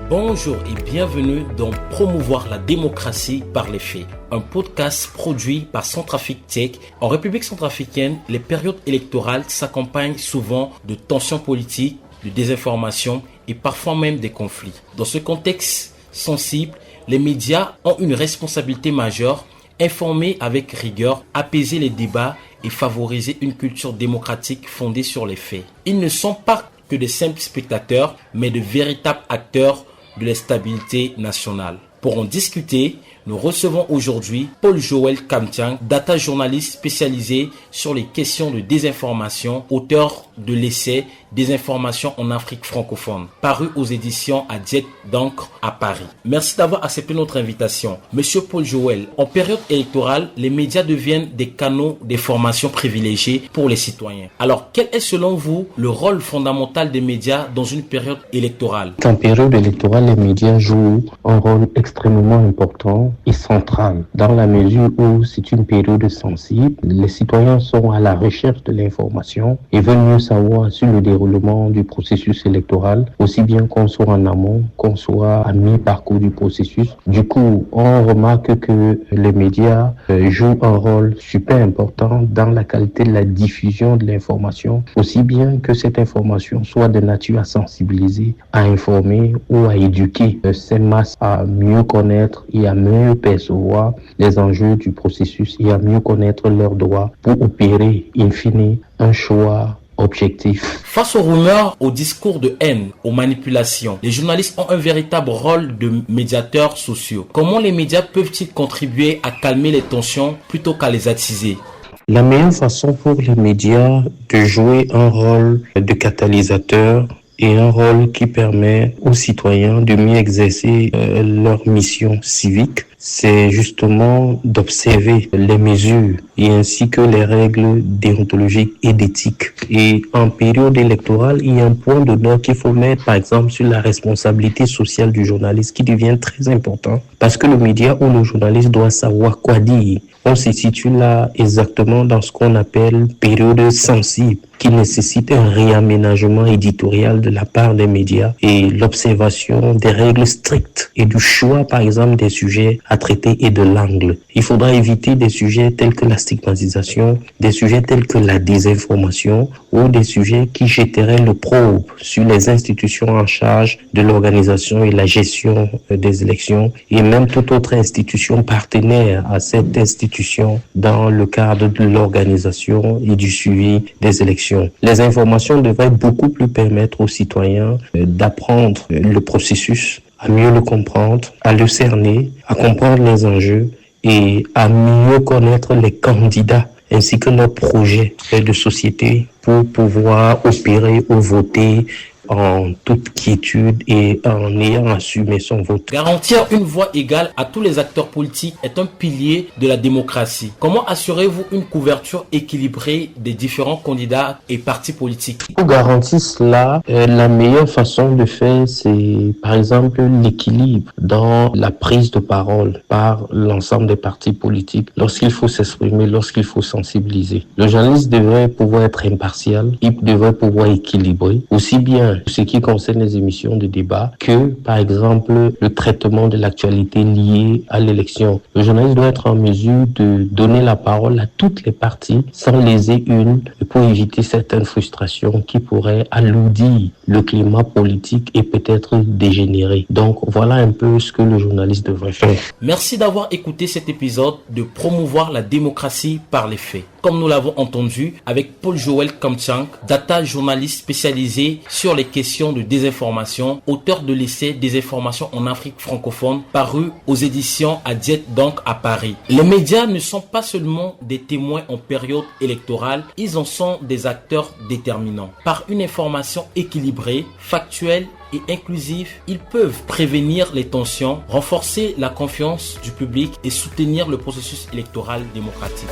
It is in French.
Bonjour et bienvenue dans Promouvoir la démocratie par les faits, un podcast produit par Centrafrique Tech. En République centrafricaine, les périodes électorales s'accompagnent souvent de tensions politiques, de désinformation et parfois même des conflits. Dans ce contexte sensible, les médias ont une responsabilité majeure: informer avec rigueur, apaiser les débats et favoriser une culture démocratique fondée sur les faits. Ils ne sont pas que des simples spectateurs, mais de véritables acteurs de la stabilité nationale. Pour en discuter, nous recevons aujourd'hui Paul-Joël Kamtiang, data journaliste spécialisé sur les questions de désinformation, auteur de l'essai Désinformation en Afrique francophone, paru aux éditions Adiette d'encre à Paris. Merci d'avoir accepté notre invitation. Monsieur Paul-Joël, en période électorale, les médias deviennent des canaux d'information privilégiés pour les citoyens. Alors, quel est selon vous le rôle fondamental des médias dans une période électorale? En période électorale, les médias jouent un rôle extrêmement important et central, dans la mesure où c'est une période sensible. Les citoyens sont à la recherche de l'information et veulent mieux savoir sur le déroulement du processus électoral, aussi bien qu'on soit en amont, qu'on soit à mi-parcours du processus. Du coup, on remarque que les médias jouent un rôle super important dans la qualité de la diffusion de l'information, aussi bien que cette information soit de nature à sensibiliser, à informer ou à éduquer ces masses à mieux connaître et à mieux percevoir les enjeux du processus et à mieux connaître leurs droits pour opérer, in fine, un choix objectif. Face aux rumeurs, aux discours de haine, aux manipulations, les journalistes ont un véritable rôle de médiateurs sociaux. Comment les médias peuvent-ils contribuer à calmer les tensions plutôt qu'à les attiser? La meilleure façon pour les médias de jouer un rôle de catalysateur et un rôle qui permet aux citoyens de mieux exercer leur mission civique, c'est justement d'observer les mesures et ainsi que les règles déontologiques et d'éthique. Et en période électorale, il y a un point d'honneur qu'il faut mettre, par exemple, sur la responsabilité sociale du journaliste qui devient très important parce que le média ou le journaliste doit savoir quoi dire. On se situe là exactement dans ce qu'on appelle période sensible qui nécessite un réaménagement éditorial de la part des médias et l'observation des règles strictes et du choix, par exemple, des sujets à traiter et de l'angle. Il faudra éviter des sujets tels que la stigmatisation, des sujets tels que la désinformation ou des sujets qui jetteraient l'opprobre sur les institutions en charge de l'organisation et la gestion des élections et même toute autre institution partenaire à cette institution dans le cadre de l'organisation et du suivi des élections. Les informations devraient beaucoup plus permettre aux citoyens d'apprendre le processus, à mieux le comprendre, à le cerner, à comprendre les enjeux et à mieux connaître les candidats ainsi que leurs projets de société pour pouvoir opérer ou voter en toute quiétude et en ayant assumé son vote. Garantir une voix égale à tous les acteurs politiques est un pilier de la démocratie. Comment assurez-vous une couverture équilibrée des différents candidats et partis politiques? Pour garantir cela, la meilleure façon de faire, c'est par exemple l'équilibre dans la prise de parole par l'ensemble des partis politiques lorsqu'il faut s'exprimer, lorsqu'il faut sensibiliser. Le journaliste devrait pouvoir être impartial, il devrait pouvoir équilibrer, aussi bien ce qui concerne les émissions de débat que, par exemple, le traitement de l'actualité liée à l'élection. Le journaliste doit être en mesure de donner la parole à toutes les parties sans léser une pour éviter certaines frustrations qui pourraient alourdir le climat politique et peut-être dégénérer. Donc, voilà un peu ce que le journaliste devrait faire. Merci d'avoir écouté cet épisode de Promouvoir la démocratie par les faits. Comme nous l'avons entendu avec Paul-Joël Kamtiang, data journaliste spécialisé sur les questions de désinformation, auteur de l'essai Désinformation en Afrique francophone, paru aux éditions Adiette d'encre à Paris. Les médias ne sont pas seulement des témoins en période électorale, ils en sont des acteurs déterminants. Par une information équilibrée, factuelle et inclusive, ils peuvent prévenir les tensions, renforcer la confiance du public et soutenir le processus électoral démocratique.